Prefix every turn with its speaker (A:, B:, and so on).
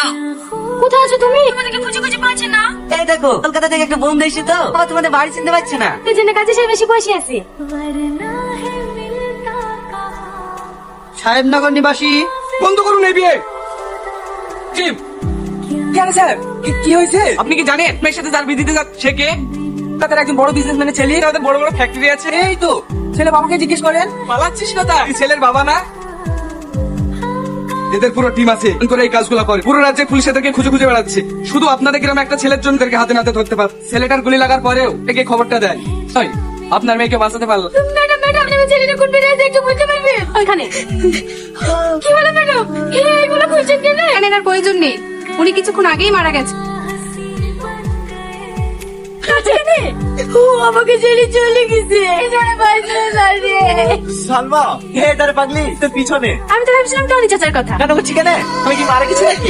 A: না।
B: কোথায় আছো তুমি?
A: তোমাদেরকে খুঁজে খুঁজে পাচ্ছি না।
C: এই দেখো কলকাতা থেকে একটা বন্ধু এসে তো বাবা তোমাদের বাড়ি চিনতে পারছে না।
B: এই জন্য কাজে সে বেশি বসে আছি।
D: সাহেবনগর নিবাসী
E: বন্ধ করুন এই বিয়ে। চিফ,
D: কেন স্যার কি হয়েছে?
E: আপনি কি জানেন মেয়ের সাথে যার বিয়ে দিতে সে কে? তাদের একজন বড় বিজনেসম্যানের ছেলে, তাদের বড় বড় ফ্যাক্টরি আছে।
D: এই তো ছেলে বাবাকে জিজ্ঞেস করেন।
E: পালাচ্ছিস না তাই? ছেলের বাবা না? এদের পুরো টিম আছে করে এই কাজগুলো করে। পুরো রাজ্যে পুলিশ এদেরকে খুঁজে খুঁজে বেড়াচ্ছে। শুধু আপনাদের গ্রামে একটা ছেলের জন্য এদেরকে হাতে নাতে ধরতে পার। ছেলেটার গুলি লাগার পরেও একে খবরটা দেয়। তাই আপনার মেয়েকে বাঁচাতে পারলো।
B: ম্যাডাম ম্যাডাম আপনি ছেলেটা কোন বেরিয়ে আছে একটু বলতে পারবেন? ওইখানে। কি হলো ম্যাডাম? এইগুলো খুঁজছেন কেন?
A: এনার প্রয়োজন নেই, উনি কিছুক্ষণ আগেই মারা গেছে।
B: ও আমাকে ছেড়ে চলে গেছে। এজন্য বাঁচতে পারে।
D: সালমা হে তার পাগলি তোর পিছনে
B: আমি তো ভাবছিলাম টনি চাচার কথা।
D: কেন হচ্ছে কেন? আমি কি মারা গেছি নাকি?